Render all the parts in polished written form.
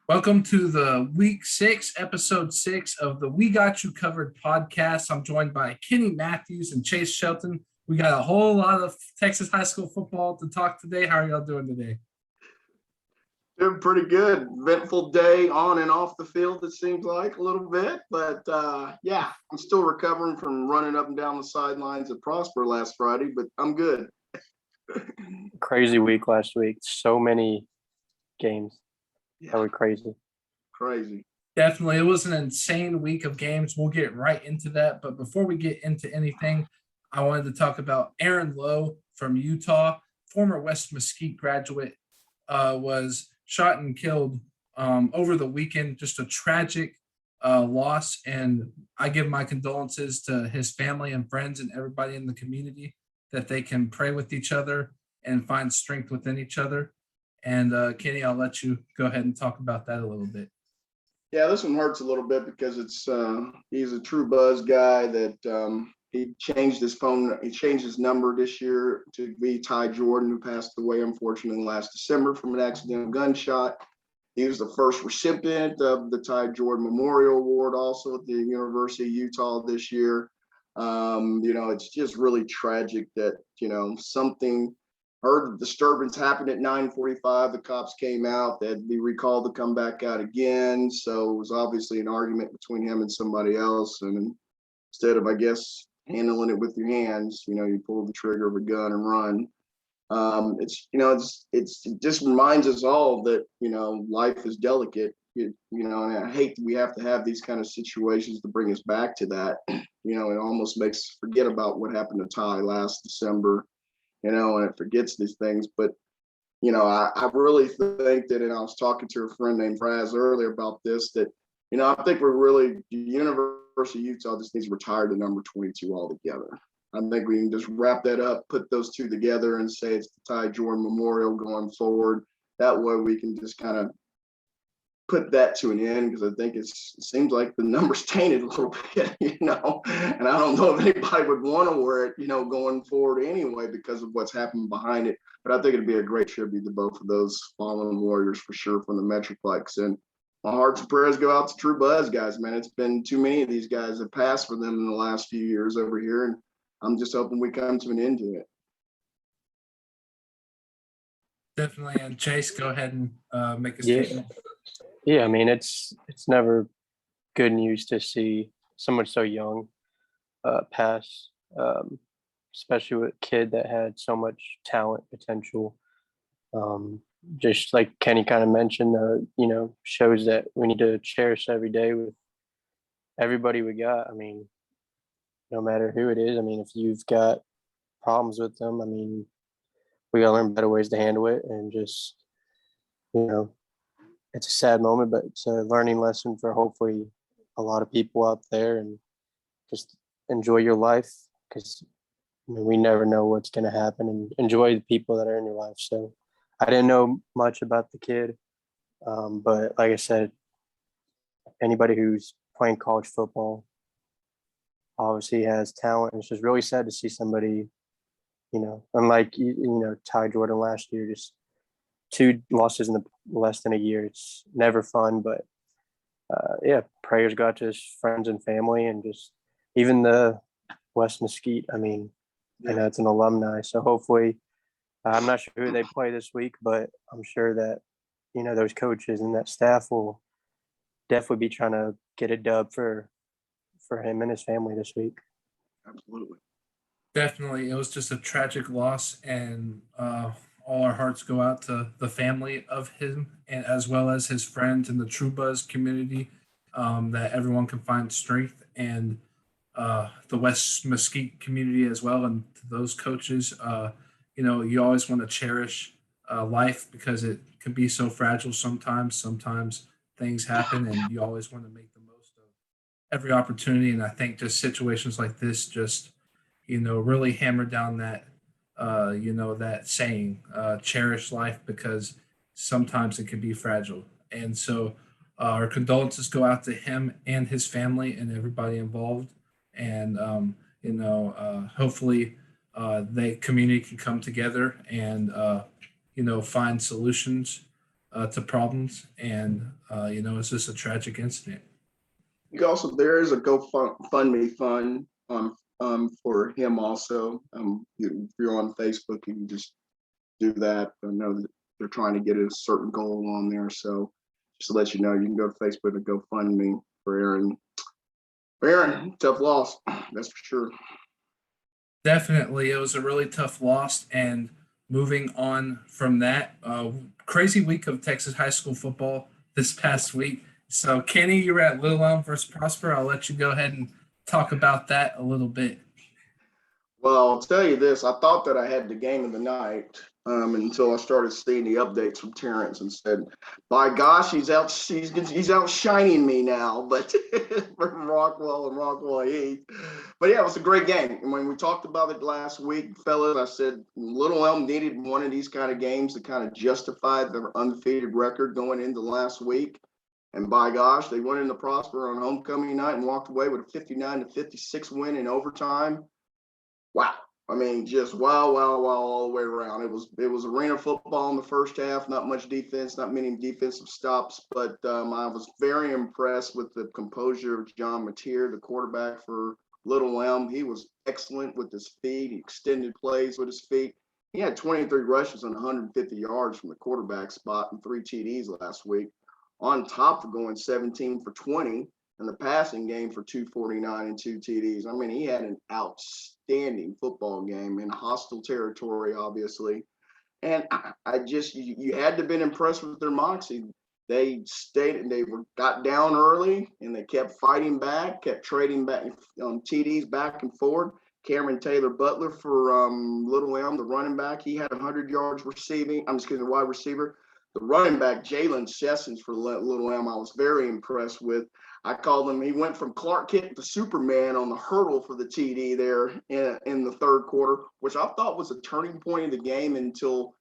Welcome to the week 6, episode 6 of the We Got You Covered podcast. I'm joined by Kenny Matthews and Chase Shelton. We got a whole lot of Texas high school football to talk today. How are y'all doing today? Doing pretty good. Eventful day on and off the field, it seems like a little bit. But yeah, I'm still recovering from running up and down the sidelines at Prosper last Friday, but I'm good. Crazy week last week. So many games. That was Crazy. Definitely. It was an insane week of games. We'll get right into that. But before we get into anything, I wanted to talk about Aaron Lowe from Utah, former West Mesquite graduate, was shot and killed over the weekend. Just a tragic loss. And I give my condolences to his family and friends and everybody in the community that they can pray with each other and find strength within each other. And Kenny, I'll let you go ahead and talk about that a little bit. Yeah, this one hurts a little bit because it's he's a true buzz guy that he changed his phone. He changed his number this year to be Ty Jordan, who passed away unfortunately last December from an accidental gunshot. He was the first recipient of the Ty Jordan Memorial Award, also at the University of Utah this year. It's just really tragic that something. Heard the disturbance happened at 9:45. The cops came out. They had to be recalled to come back out again. So it was obviously an argument between him and somebody else. And instead of, I guess, handling it with your hands, you pull the trigger of a gun and run. It just reminds us all that, life is delicate. And I hate that we have to have these kind of situations to bring us back to that. It almost makes us forget about what happened to Ty last December. And it forgets these things. But, I really think that, and I was talking to a friend named Fraz earlier about this, that, I think the University of Utah just needs to retire the number 22 altogether. I think we can just wrap that up, put those two together and say it's the Ty Jordan Memorial going forward. That way we can just kind of put that to an end, because I think it seems like the number's tainted a little bit, and I don't know if anybody would want to wear it, going forward anyway, because of what's happened behind it. But I think it'd be a great tribute to both of those fallen warriors for sure from the Metroplex. And my hearts and prayers go out to True Buzz guys, man. It's been too many of these guys that passed for them in the last few years over here, and I'm just hoping we come to an end to it. Definitely. And Chase, go ahead and make a statement. Yeah, I mean, it's never good news to see someone so young pass, especially with a kid that had so much talent, potential. Just like Kenny kind of mentioned, shows that we need to cherish every day with everybody we got. I mean, no matter who it is. I mean, if you've got problems with them, I mean, we got to learn better ways to handle it, and just, it's a sad moment, but it's a learning lesson for hopefully a lot of people out there. And just enjoy your life, because we never know what's going to happen, and enjoy the people that are in your life. So I didn't know much about the kid, but like I said, anybody who's playing college football obviously has talent. And it's just really sad to see somebody, unlike, Ty Jordan last year, just 2 losses in less than a year. It's never fun, but prayers go out to his friends and family, and just even the West Mesquite. I mean, I know it's an alumni, so hopefully, I'm not sure who they play this week, but I'm sure that, those coaches and that staff will definitely be trying to get a dub for him and his family this week. Absolutely. Definitely. It was just a tragic loss, and all our hearts go out to the family of him, and as well as his friends and the True Buzz community, that everyone can find strength, and the West Mesquite community as well. And to those coaches, you always want to cherish life, because it can be so fragile sometimes. Sometimes things happen, and you always want to make the most of every opportunity. And I think just situations like this just, really hammer down that that saying, cherish life, because sometimes it can be fragile. And so our condolences go out to him and his family and everybody involved. And, hopefully the community can come together and, find solutions to problems, and it's just a tragic incident. There is a GoFundMe fund for him also. If you're on Facebook, you can just do that. I know that they're trying to get a certain goal on there, so just to let you know, you can go to Facebook and GoFundMe for Aaron. Aaron, tough loss, that's for sure. Definitely, it was a really tough loss. And moving on from that, crazy week of Texas high school football this past week. So, Kenny, you were at Little Elm versus Prosper. I'll let you go ahead and talk about that a little bit. Well, I'll tell you this. I thought that I had the game of the night until I started seeing the updates from Terrence and said, "By gosh, he's outshining me now." But from Rockwell and Rockwell Heath. But yeah, it was a great game. And when we talked about it last week, fellas, I said Little Elm needed one of these kind of games to kind of justify their undefeated record going into last week. And by gosh, they went into Prosper on homecoming night and walked away with a 59-56 win in overtime. Wow. I mean, just wow, wow, wow, all the way around. It was arena football in the first half, not much defense, not many defensive stops, but I was very impressed with the composure of John Mateer, the quarterback for Little Elm. He was excellent with his feet. He extended plays with his feet. He had 23 rushes and 150 yards from the quarterback spot and 3 TDs last week, on top of going 17 for 20 in the passing game for 249 and 2 TDs. I mean, he had an outstanding football game in hostile territory, obviously. And you had to have been impressed with their moxie. They stayed and got down early and they kept fighting back, kept trading back TDs back and forth. Cameron Taylor Butler for Little Elm, the running back, he had 100 yards receiving. The wide receiver. The running back, Jalen Sessions for Little Elm, I was very impressed with. I called him, he went from Clark Kent to Superman on the hurdle for the TD there in the third quarter, which I thought was a turning point of the game until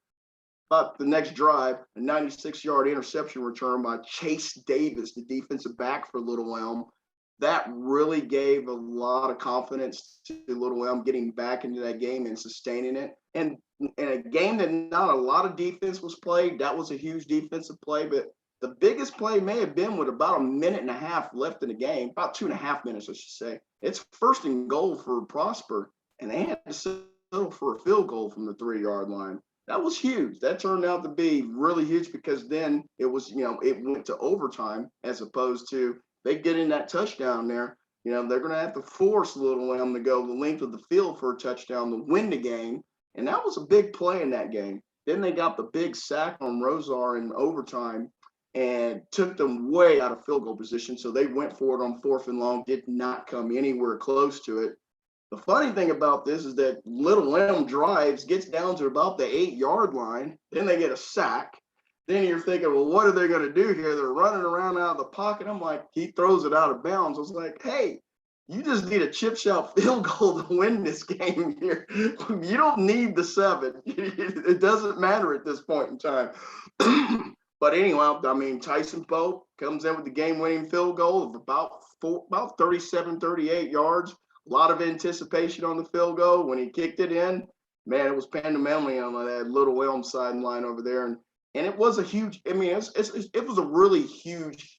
about the next drive, a 96-yard interception return by Chase Davis, the defensive back for Little Elm. That really gave a lot of confidence to Little Elm getting back into that game and sustaining it. And in a game that not a lot of defense was played, that was a huge defensive play, but the biggest play may have been with about a minute and a half left in the game, about 2.5 minutes, I should say. It's 1st and goal for Prosper, and they had to settle for a field goal from the 3-yard line. That was huge. That turned out to be really huge because then it was, it went to overtime as opposed to they get in that touchdown there. They're going to have to force Little Elm to go the length of the field for a touchdown to win the game. And that was a big play in that game. Then they got the big sack on Rosar in overtime and took them way out of field goal position. So they went for it on 4th and long, did not come anywhere close to it. The funny thing about this is that Little Elm drives, gets down to about the 8-yard line. Then they get a sack. Then you're thinking, well, what are they going to do here? They're running around out of the pocket. I'm like, he throws it out of bounds. I was like, hey, you just need a chip shot field goal to win this game here. You don't need the 7. It doesn't matter at this point in time. But anyway, I mean, Tyson Polk comes in with the game-winning field goal of about 37, 38 yards. A lot of anticipation on the field goal. When he kicked it in, man, it was pandemonium on that Little Elm sideline over there. And it was a huge, I mean, it was a really huge,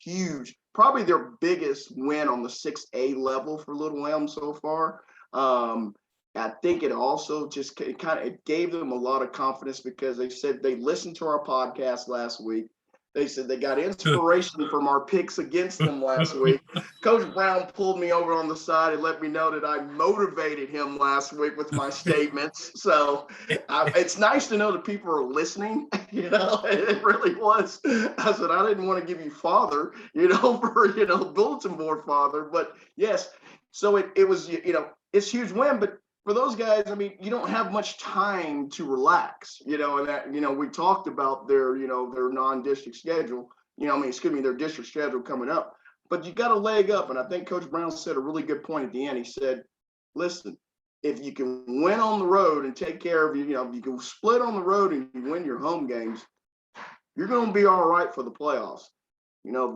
probably their biggest win on the 6A level for Little Elm so far. I think it also just it gave them a lot of confidence because they said they listened to our podcast last week. They said they got inspiration from our picks against them last week. Coach Brown pulled me over on the side and let me know that I motivated him last week with my statements. So it's nice to know that people are listening. It really was. I said, I didn't want to give you father, for, bulletin board father. But yes, so it was, it's a huge win. But for those guys, I mean, you don't have much time to relax, and that, we talked about their non-district schedule, their district schedule coming up, but you got a leg up. And I think Coach Brown said a really good point at the end. He said, listen, if you can win on the road and take care of, if you can split on the road and you win your home games, you're going to be all right for the playoffs.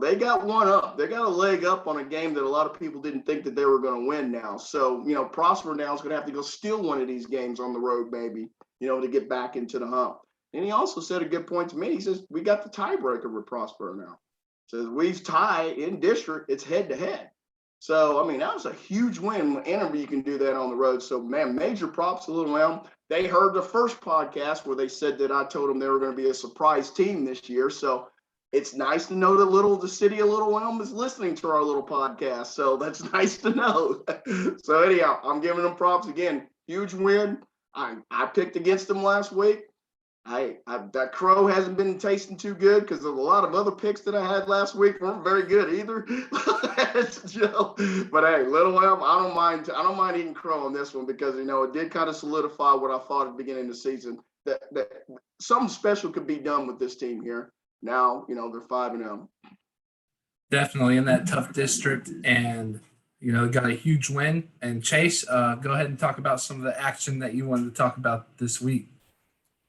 They got one up. They got a leg up on a game that a lot of people didn't think that they were going to win now. So, Prosper now is going to have to go steal one of these games on the road, maybe, to get back into the hump. And he also said a good point to me. He says, we got the tiebreaker with Prospero now. Says we've tied in district, it's head to head. So, I mean, that was a huge win. Whenever you can do that on the road. So, man, major props to Little Elm. They heard the first podcast where they said that I told them they were going to be a surprise team this year. So it's nice to know that the city of Little Elm is listening to our little podcast. So that's nice to know. So anyhow, I'm giving them props again. Huge win. I picked against them last week. That crow hasn't been tasting too good because of a lot of other picks that I had last week weren't very good either. But hey, Little Elm, I don't mind eating crow on this one because it did kind of solidify what I thought at the beginning of the season that something special could be done with this team here. Now they're 5-0. Definitely in that tough district, and got a huge win. And Chase, go ahead and talk about some of the action that you wanted to talk about this week.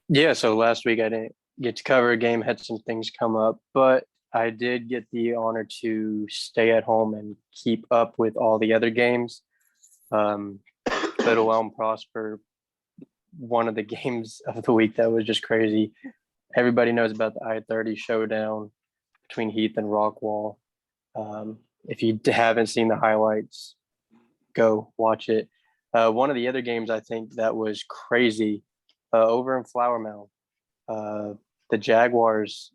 Yeah, so last week I didn't get to cover a game, had some things come up, but I did get the honor to stay at home and keep up with all the other games. Little Elm Prosper, one of the games of the week that was just crazy. Everybody knows about the I-30 showdown between Heath and Rockwall. If you haven't seen the highlights, go watch it. One of the other games I think that was crazy, over in Flower Mound, the Jaguars,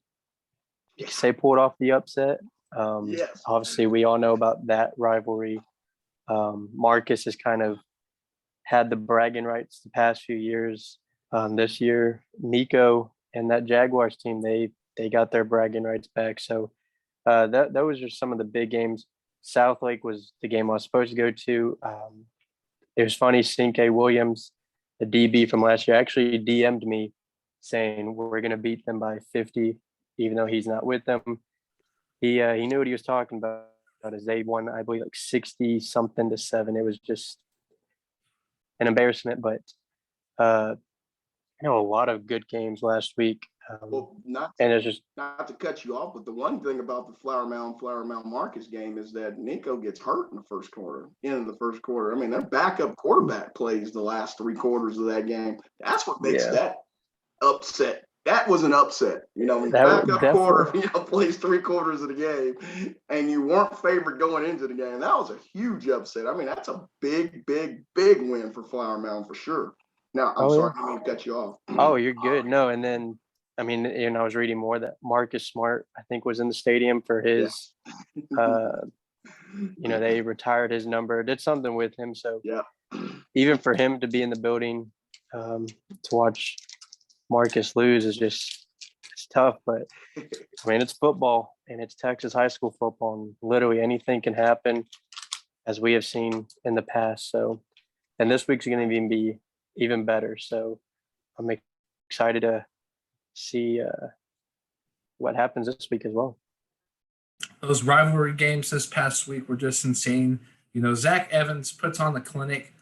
they pulled off the upset. Yes. Obviously, we all know about that rivalry. Marcus has kind of had the bragging rights the past few years. This year, Nico and that Jaguars team, they got their bragging rights back. So that was just some of the big games. South Lake was the game I was supposed to go to. It was funny, Cinque Williams, the DB from last year, actually DM'd me saying we're going to beat them by 50, even though he's not with them. He knew what he was talking about as they won, I believe, like 60 something to 7. It was just an embarrassment, but a lot of good games last week. Not to cut you off, but the one thing about the Flower Mound Marcus game is that Nico gets hurt in the first quarter. I mean, their backup quarterback plays the last 3 quarters of that game. That's what makes that upset. That was an upset. When the backup quarter, plays 3 quarters of the game, and you weren't favored going into the game. That was a huge upset. I mean, that's a big, big, big win for Flower Mound for sure. Now, I'm sorry, I didn't cut you off. Oh, you're good. No, and then, I mean, I was reading more that Marcus Smart, I think, was in the stadium for his, they retired his number, did something with him. So even for him to be in the building, to watch Marcus lose it's tough. But, I mean, it's football, and it's Texas high school football, and literally anything can happen, as we have seen in the past. So, and this week's going to be even better. So I'm excited to see what happens this week as well. Those rivalry games this past week were just insane. Zach Evans puts on the clinic.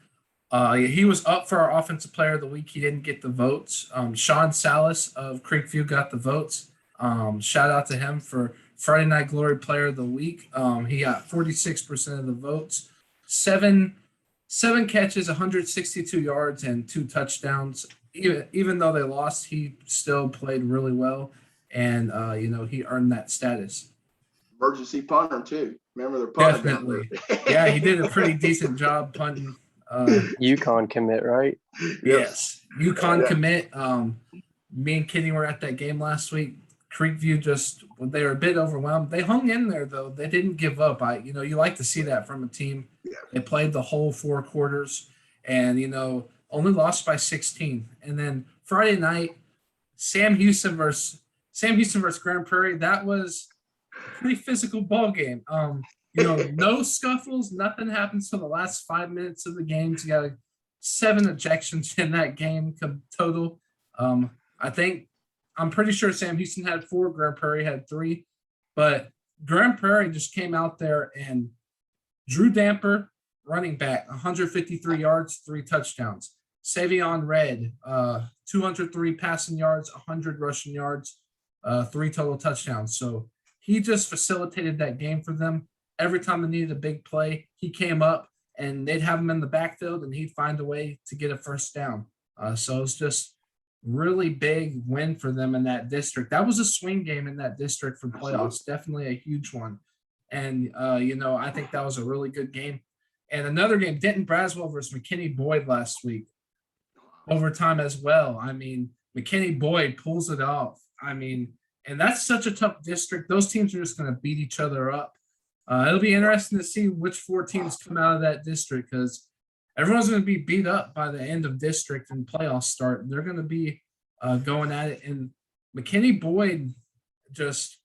He was up for our offensive player of the week. He didn't get the votes. Sean Salas of Creekview got the votes. Shout out to him for Friday Night Glory player of the week. He got 46% of the votes. Seven catches, 162 yards, and 2 touchdowns. Even though they lost, he still played really well, and he earned that status. Emergency punter too. Remember the punter? Definitely. Yeah, he did a pretty decent job punting. UConn commit, right? Yes, UConn commit. Me and Kenny were at that game last week. Creekview they were a bit overwhelmed. They hung in there though. They didn't give up. You like to see that from a team. They played the whole 4 quarters, and only lost by 16. And then Friday night, Sam Houston versus Grand Prairie. That was a pretty physical ball game. No scuffles. Nothing happens till the last 5 minutes of the game. So you got 7 ejections in that game total. I'm pretty sure Sam Houston had 4, Grand Prairie had 3, but Grand Prairie just came out there and Drew Damper, running back, 153 yards, 3 touchdowns. Savion Red, 203 passing yards, 100 rushing yards, 3 total touchdowns. So he just facilitated that game for them. Every time they needed a big play, he came up and they'd have him in the backfield and he'd find a way to get a first down. So it's just really big win for them in that district. That was a swing game in that district for playoffs, definitely a huge one. And I think that was a really good game. And another game, Denton Braswell versus McKinney Boyd last week, overtime as well. I mean, McKinney Boyd pulls it off. I mean, and that's such a tough district. Those teams are just going to beat each other up. It'll be interesting to see which 4 teams come out of that district because everyone's going to be beat up by the end of district and playoffs start. They're going to be going at it. And McKinney Boyd just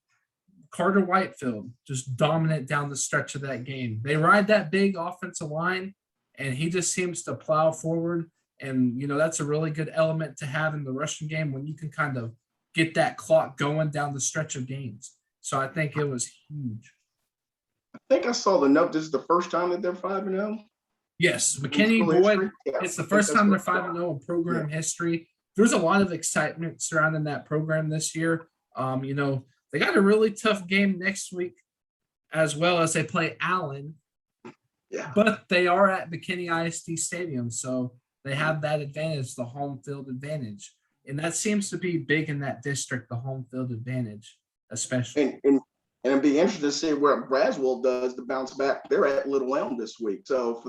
Carter Whitefield just dominant down the stretch of that game. They ride that big offensive line, and he just seems to plow forward. And, that's a really good element to have in the rushing game when you can kind of get that clock going down the stretch of games. So I think it was huge. I think I saw the note. This is the first time that they're 5-0. Yes, McKinney Boyd. Yeah, it's the first time they're 5-0 in program history. There's a lot of excitement surrounding that program this year. They got a really tough game next week, as well as they play Allen. Yeah. But they are at McKinney ISD Stadium, so they have that advantage, the home field advantage. And that seems to be big in that district, the home field advantage, especially. And it'd be interesting to see what Braswell does to bounce back. They're at Little Elm this week. So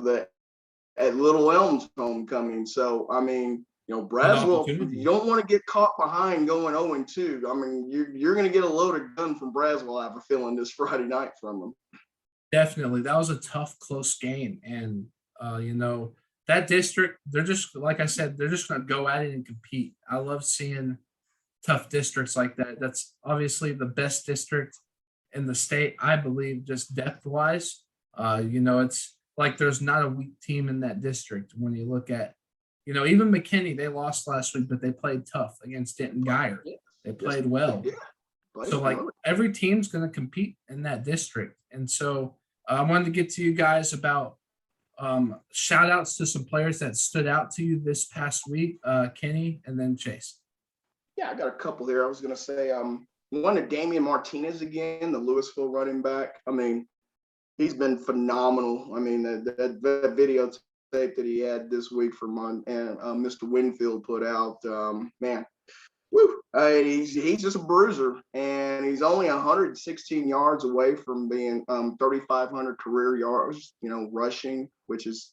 at Little Elm's homecoming. So, I mean, Braswell, you don't want to get caught behind going 0-2. I mean, you're going to get a loaded gun from Braswell, I have a feeling, this Friday night from them. Definitely. That was a tough, close game. And, that district, they're just, like I said, they're just going to go at it and compete. I love seeing tough districts like that. That's obviously the best district in the state, I believe, just depth-wise. It's like there's not a weak team in that district when you look at, even McKinney, they lost last week, but they played tough against Denton Geyer. They played well. So, every team's going to compete in that district. And so I wanted to get to you guys about shout outs to some players that stood out to you this past week, Kenny and then Chase. Yeah, I got a couple here. I was going to say one to Damian Martinez again, the Louisville running back. I mean, he's been phenomenal. I mean, that video tape that he had this week from Mr. Winfield put out, man, woo, he's just a bruiser, and he's only 116 yards away from being 3,500 career yards, rushing, which is,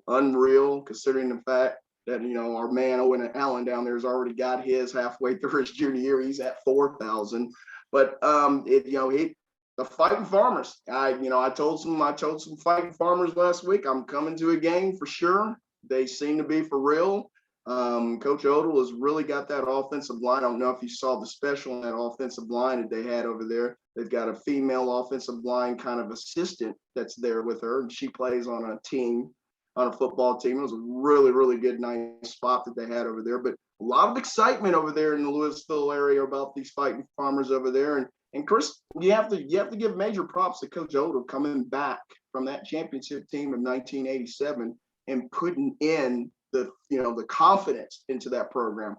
unreal considering the fact that, our man Owen Allen down there has already got his halfway through his junior year. He's at 4,000, but the Fighting Farmers. I told some Fighting Farmers last week, I'm coming to a game for sure. They seem to be for real. Coach Odell has really got that offensive line. I don't know if you saw the special on that offensive line that they had over there. They've got a female offensive line kind of assistant that's there with her, and she plays on a football team. It was a really, really good, nice spot that they had over there. But a lot of excitement over there in the Louisville area about these Fighting Farmers over there. And Chris, you have to give major props to Coach Odell coming back from that championship team of 1987 and putting in the confidence into that program.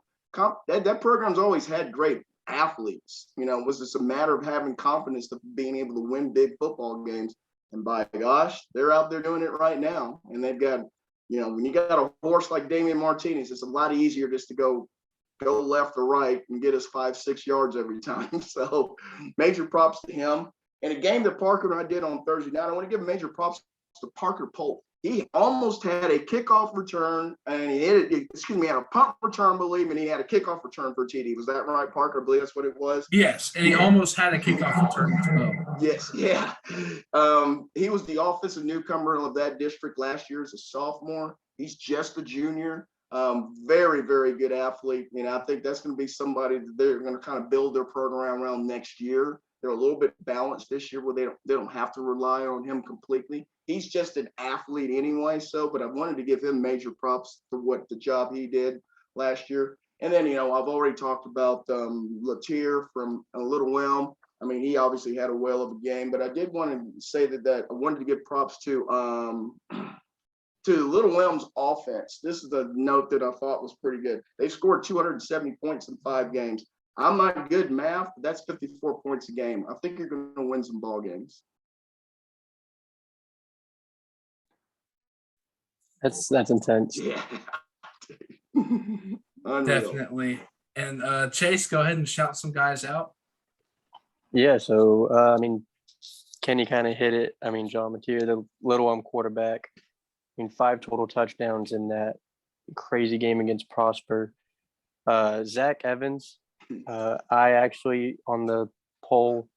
That program's always had great athletes. It was just a matter of having confidence of being able to win big football games. And by gosh, they're out there doing it right now. And they've got, when you got a horse like Damian Martinez, it's a lot easier just to go left or right and get us 5-6 yards every time. So major props to him. And a game that Parker and I did on Thursday night, I want to give major props to Parker Polk. He almost had a kickoff return, and he had a punt return, believe me, and he had a kickoff return for TD. Was that right, Parker? I believe that's what it was. Yes, and he almost had a kickoff return as well. Yes, yeah. He was the offensive newcomer of that district last year as a sophomore. He's just a junior. Very, very good athlete. I think that's going to be somebody that they're going to kind of build their program around next year. They're a little bit balanced this year where they don't have to rely on him completely. He's just an athlete anyway. But I wanted to give him major props for what the job he did last year. And then, I've already talked about Latier from Little Elm. I mean, he obviously had a whale of a game, but I did want to say that I wanted to give props to Little Elm's offense. This is a note that I thought was pretty good. They scored 270 points in 5 games. I'm not good at math, but that's 54 points a game. I think you're going to win some ball games. That's intense. Yeah. Unreal. Definitely. And Chase, go ahead and shout some guys out. Yeah, so I mean, Kenny kind of hit it. I mean, John Mateer, the little quarterback. I mean, 5 total touchdowns in that crazy game against Prosper. Zach Evans, I actually on the poll,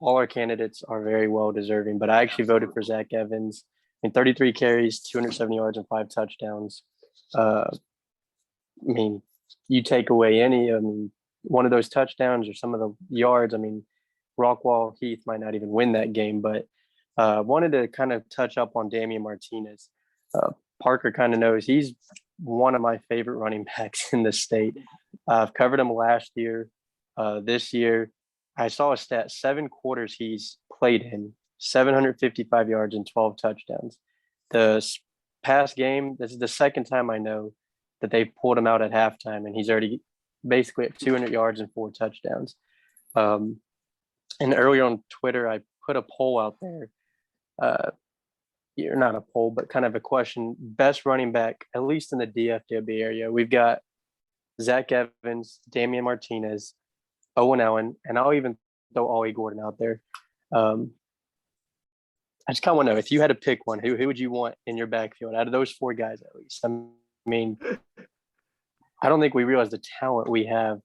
all our candidates are very well deserving, but I actually voted for Zach Evans. I mean, 33 carries, 270 yards, and 5 touchdowns. I mean, you take away one of those touchdowns or some of the yards. I mean, Rockwall Heath might not even win that game, but wanted to kind of touch up on Damian Martinez. Parker kind of knows he's one of my favorite running backs in the state. I've covered him last year. This year, I saw a stat, 7 quarters he's played in, 755 yards and 12 touchdowns. The past game, this is the second time I know that they pulled him out at halftime, and he's already basically at 200 yards and 4 touchdowns. And earlier on Twitter, I put a poll out there. You're not a poll, but kind of a question. Best running back, at least in the DFW area. We've got Zach Evans, Damian Martinez, Owen Allen, and I'll even throw Ollie Gordon out there. I just kind of want to know, if you had to pick one, who would you want in your backfield out of those 4 guys at least? I mean, I don't think we realize the talent we have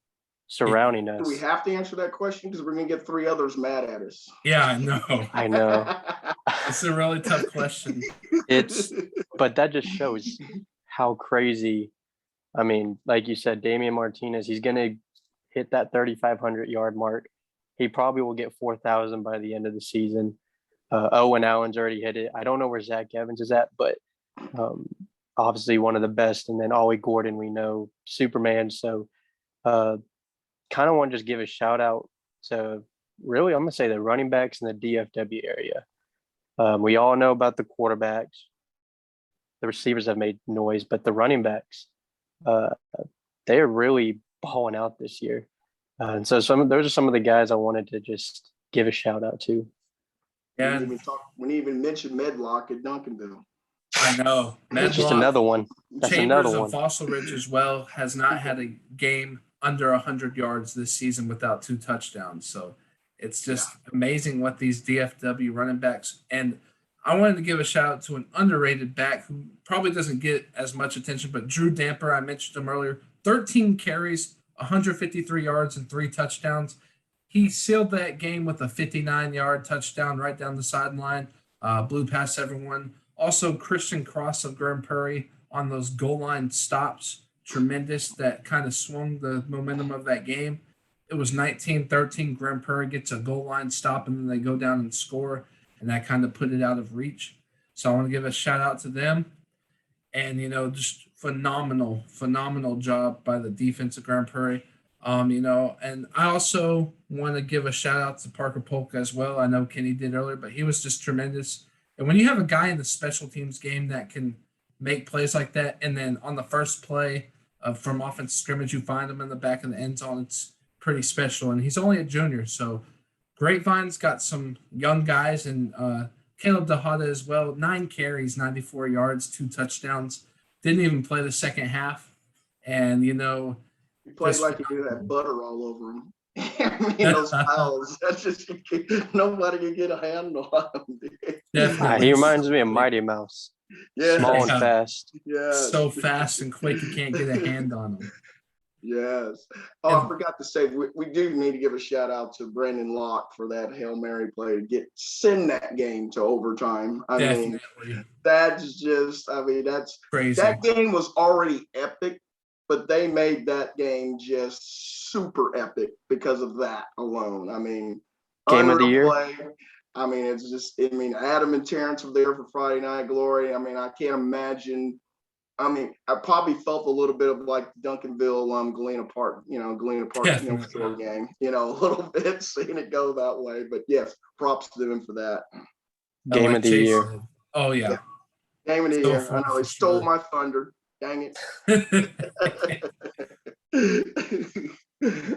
surrounding us. Do we have to answer that question? Because we're going to get 3 others mad at us. Yeah, I know. I know. It's a really tough question. But that just shows how crazy. I mean, like you said, Damian Martinez, he's going to hit that 3,500 yard mark. He probably will get 4,000 by the end of the season. Owen Allen's already hit it. I don't know where Zach Evans is at, but obviously one of the best. And then Ollie Gordon, we know, Superman. So kind of want to just give a shout out to really, I'm going to say the running backs in the DFW area. We all know about the quarterbacks. The receivers have made noise, but the running backs, they're really balling out this year. And so those are some of the guys I wanted to just give a shout out to. Yeah. We didn't even mention Medlock at Duncanville. I know. That's just another one. That's Chambers another one. of Fossil Ridge as well has not had a game under 100 yards this season without 2 touchdowns. So it's just amazing what these DFW running backs. And I wanted to give a shout out to an underrated back who probably doesn't get as much attention, but Drew Damper, I mentioned him earlier, 13 carries, 153 yards, and 3 touchdowns. He sealed that game with a 59-yard touchdown right down the sideline, blew past everyone. Also, Christian Cross of Grand Prairie on those goal line stops, tremendous, that kind of swung the momentum of that game. It was 19-13. Grand Prairie gets a goal line stop, and then they go down and score, and that kind of put it out of reach. So I want to give a shout-out to them. And, just phenomenal job by the defense of Grand Prairie. And I also want to give a shout out to Parker Polk as well. I know Kenny did earlier, but he was just tremendous. And when you have a guy in the special teams game that can make plays like that, and then on the first play from offensive scrimmage, you find him in the back of the end zone, it's pretty special. And he's only a junior, so Grapevine's got some young guys, and Caleb Dehada as well. 9 carries, 94 yards, 2 touchdowns. Didn't even play the second half. And, he played like he did that butter all over him. I mean, those fouls. That's just, nobody can get a handle on him. He reminds me of Mighty Mouse. Yeah. Small and fast. Yeah. So fast and quick, you can't get a hand on him. Yes. Oh, I forgot to say, we do need to give a shout out to Brandon Locke for that Hail Mary play to send that game to overtime. I mean, that's crazy. That game was already epic, but they made that game just super epic because of that alone. I mean, game of the year. Play. I mean, it's just, Adam and Terrence were there for Friday Night Glory. I mean, I can't imagine. I mean, I probably felt a little bit of like Duncanville, Galena Park, short game, a little bit seeing it go that way. But yes, props to them for that. Game of the year. Oh, yeah. Game of the year. I know he stole my thunder. Dang it.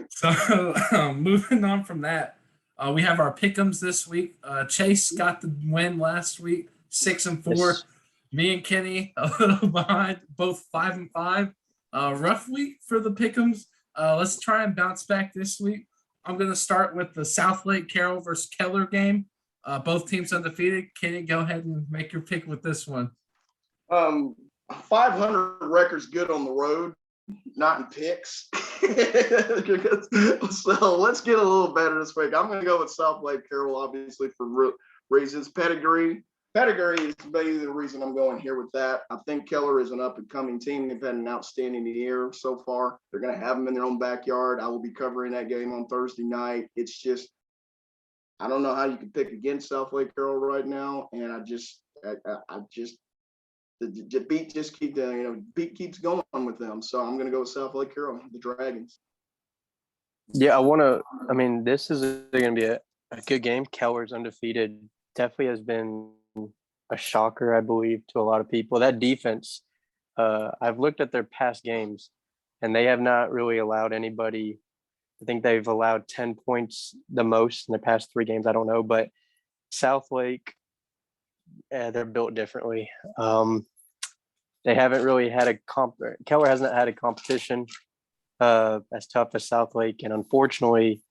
So moving on from that, we have our pick'ems this week. Chase got the win last week, 6-4. Yes. Me and Kenny a little behind, both 5-5. Rough week for the Pick'ems. Let's try and bounce back this week. I'm gonna start with the South Lake Carroll versus Keller game. Both teams undefeated. Kenny, go ahead and make your pick with this one. 500 records good on the road, not in picks. So let's get a little better this week. I'm going to go with South Lake Carroll, obviously, for reasons. Pedigree is maybe the reason I'm going here with that. I think Keller is an up-and-coming team. They've had an outstanding year so far. They're going to have them in their own backyard. I will be covering that game on Thursday night. It's just, I don't know how you can pick against South Lake Carroll right now, and I just the beat just beat keeps going with them. So I'm going to go with South Lake Carroll, the Dragons. Yeah, this is going to be a good game. Keller's undefeated. Definitely has been a shocker, I believe, to a lot of people. That defense, I've looked at their past games, and they have not really allowed anybody. I think they've allowed 10 points the most in the past 3 games. I don't know, but South Lake, they're built differently. They haven't really had Keller hasn't had a competition as tough as South Lake, and unfortunately,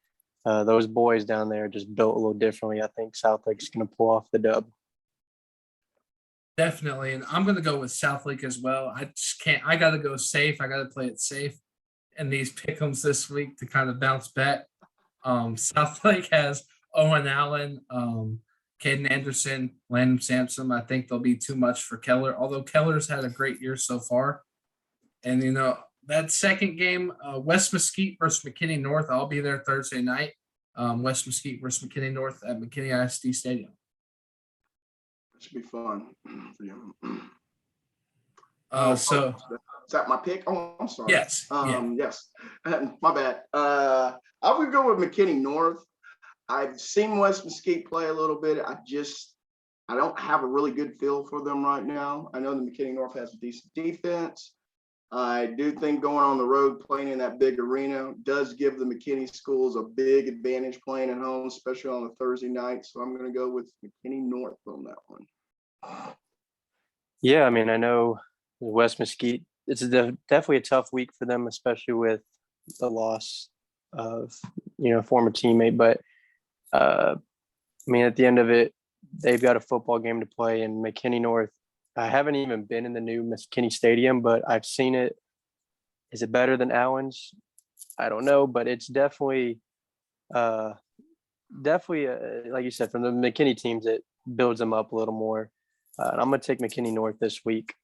those boys down there just built a little differently. I think South Lake's going to pull off the dub. Definitely, and I'm going to go with South Lake as well. I just can't. I got to go safe. I got to play it safe in these pick'ems this week to kind of bounce back. South Lake has Owen Allen, Caden Anderson, Landon Sampson. I think they'll be too much for Keller, although Keller's had a great year so far. And, that second game, West Mesquite versus McKinney North, I'll be there Thursday night. West Mesquite versus McKinney North at McKinney ISD Stadium. It should be fun for you. Is that my pick? Oh, I'm sorry. Yes. Yes. My bad. I would go with McKinney North. I've seen West Mesquite play a little bit. I don't have a really good feel for them right now. I know the McKinney North has a decent defense. I do think going on the road, playing in that big arena, does give the McKinney schools a big advantage playing at home, especially on a Thursday night. So I'm going to go with McKinney North on that one. Yeah, I know West Mesquite, it's definitely a tough week for them, especially with the loss of, former teammate. But, at the end of it, they've got a football game to play, and McKinney North, I haven't even been in the new McKinney Stadium, but I've seen it. Is it better than Allen's? I don't know, but it's definitely, like you said, from the McKinney teams, it builds them up a little more. And I'm going to take McKinney North this week.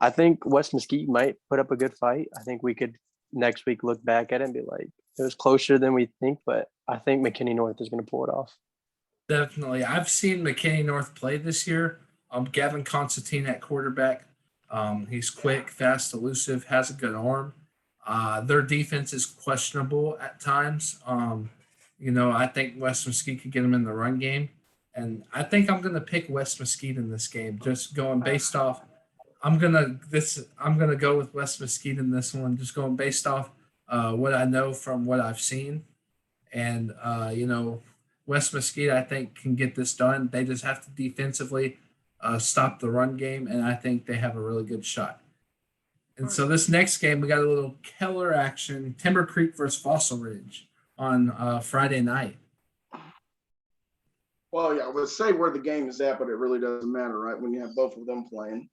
I think West Mesquite might put up a good fight. I think we could next week look back at it and be like, it was closer than we think, but I think McKinney North is going to pull it off. Definitely. I've seen McKinney North play this year. Gavin Constantine at quarterback. He's quick, fast, elusive, has a good arm. Their defense is questionable at times. I think West Mesquite could get them in the run game. And I think I'm going to pick West Mesquite in this game, just going based off. I'm gonna go with West Mesquite in this one, just going based off what I know from what I've seen. And West Mesquite, I think, can get this done. They just have to defensively stop the run game, and I think they have a really good shot. And so this next game, we got a little Keller action, Timber Creek versus Fossil Ridge on Friday night. Well, yeah, I would say where the game is at, but it really doesn't matter, right? When you have both of them playing.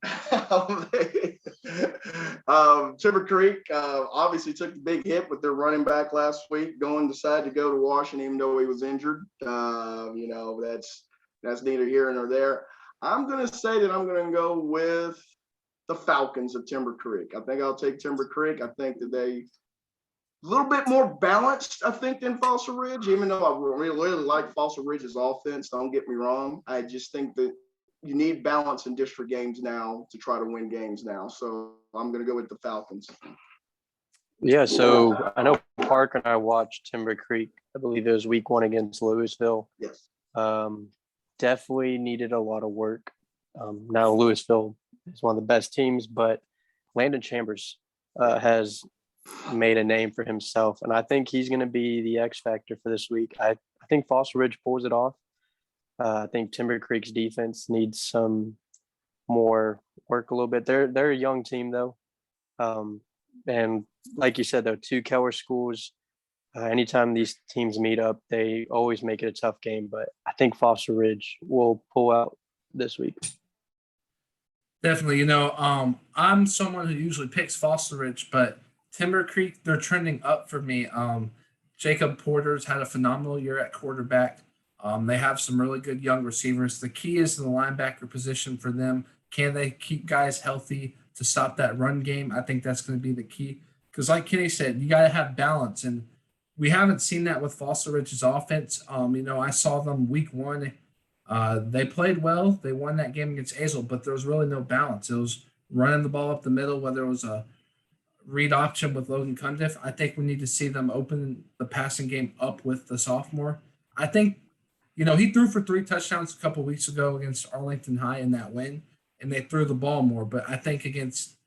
Timber Creek obviously took the big hit with their running back last week. Decided to go to Washington, even though he was injured. That's neither here nor there. I'm going to say that I'm going to go with the Falcons of Timber Creek. I think I'll take Timber Creek. I think that they a little bit more balanced, I think, than Fossil Ridge, even though I really like Fossil Ridge's offense. Don't get me wrong. I just think that you need balance in district games now to try to win games now. So I'm going to go with the Falcons. Yeah, so I know Park and I watched Timber Creek. I believe it was week 1 against Louisville. Yes. Definitely needed a lot of work. Now Louisville is one of the best teams, but Landon Chambers has made a name for himself, and I think he's going to be the X factor for this week. I think Fossil Ridge pulls it off. I think Timber Creek's defense needs some more work a little bit. They're a young team though. And like you said, though, two Keller schools, anytime these teams meet up, they always make it a tough game. But I think Foster Ridge will pull out this week. Definitely. I'm someone who usually picks Foster Ridge, but Timber Creek, they're trending up for me. Jacob Porter's had a phenomenal year at quarterback. They have some really good young receivers. The key is the linebacker position for them. Can they keep guys healthy to stop that run game? I think that's going to be the key. Because, like Kenny said, you got to have balance, and we haven't seen that with Foster Ridge's offense. I saw them week one. They played well. They won that game against Azle, but there was really no balance. It was running the ball up the middle, whether it was a read option with Logan Cundiff. I think we need to see them open the passing game up with the sophomore. I think, he threw for 3 touchdowns a couple weeks ago against Arlington High in that win, and they threw the ball more. But I think against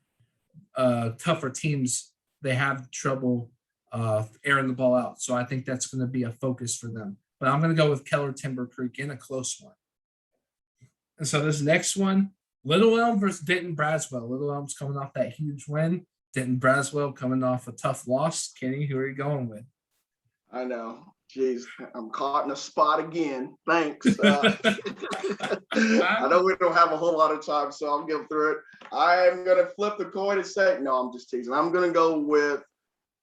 tougher teams, they have trouble airing the ball out. So I think that's going to be a focus for them. But I'm going to go with Keller Timber Creek in a close one. And so this next one, Little Elm versus Denton Braswell. Little Elm's coming off that huge win. Denton Braswell coming off a tough loss. Kenny, who are you going with? I know. Jeez, I'm caught in a spot again. Thanks. I know we don't have a whole lot of time, so I'll get through it. I'm going to flip the coin and say, no, I'm just teasing. I'm going to go with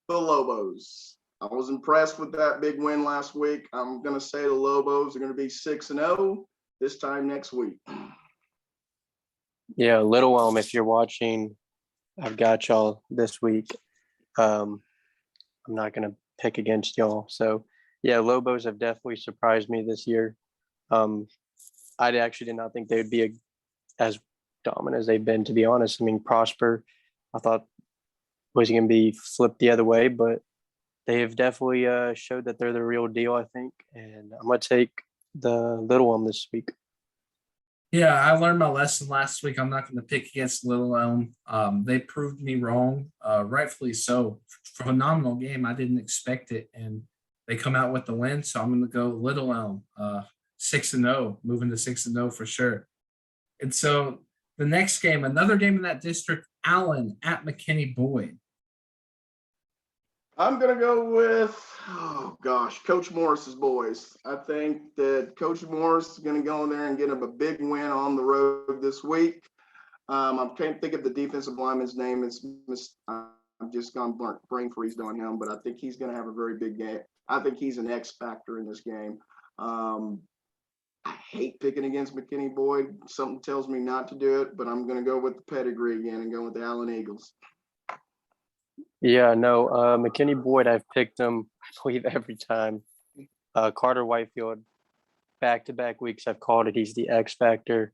the Lobos. I was impressed with that big win last week. I'm going to say the Lobos are going to be 6-0 this time next week. Yeah, Little Elm, if you're watching, I've got y'all this week. I'm not going to pick against y'all. So, yeah, Lobos have definitely surprised me this year. I actually did not think they would be as dominant as they've been, to be honest. I mean, Prosper, I thought was going to be flipped the other way, but they have definitely showed that they're the real deal, I think. And I'm going to take the Little Elm this week. Yeah, I learned my lesson last week. I'm not going to pick against Little Elm. They proved me wrong, rightfully so. Phenomenal game. I didn't expect it, and they come out with the win. So I'm going to go Little Elm, 6-0, moving to 6-0 for sure. And so the next game, another game in that district, Allen at McKinney Boyd. I'm going to go with, Coach Morris's boys. I think that Coach Morris is going to go in there and get him a big win on the road this week. I can't think of the defensive lineman's name. I've just gone brain freeze on him, but I think he's going to have a very big game. I think he's an X factor in this game. I hate picking against McKinney Boyd. Something tells me not to do it, but I'm going to go with the pedigree again and go with the Allen Eagles. Yeah, no, McKinney Boyd, I've picked him, I believe, every time. Carter Whitefield, back-to-back weeks, I've called it. He's the X factor,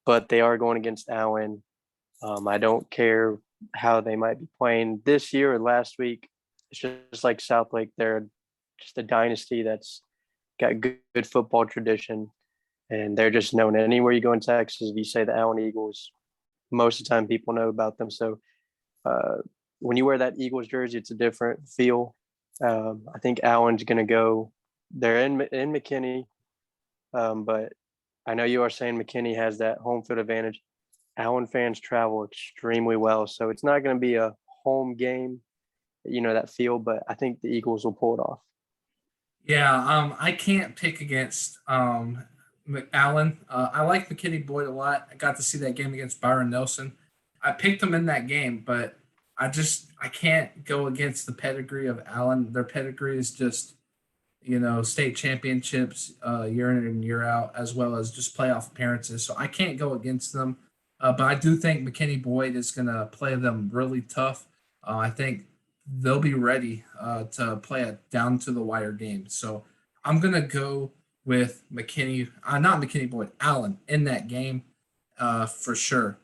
but they are going against Allen. I don't care how they might be playing this year or last week. It's just like Southlake. They're just a dynasty that's got good football tradition, and they're just known anywhere you go in Texas. If you say the Allen Eagles, most of the time people know about them. So when you wear that Eagles jersey, it's a different feel. I think Allen's going to go. They're in McKinney, but I know you are saying McKinney has that home field advantage. Allen fans travel extremely well, so it's not going to be a home game, that feel, but I think the Eagles will pull it off. Yeah, I can't pick against Allen. I like McKinney Boyd a lot. I got to see that game against Byron Nelson. I picked him in that game, but I can't go against the pedigree of Allen. Their pedigree is just, state championships year in and year out, as well as just playoff appearances. So I can't go against them. But I do think McKinney Boyd is going to play them really tough. I think they'll be ready to play a down to the wire game. So I'm going to go with not McKinney Boyd, Allen in that game for sure.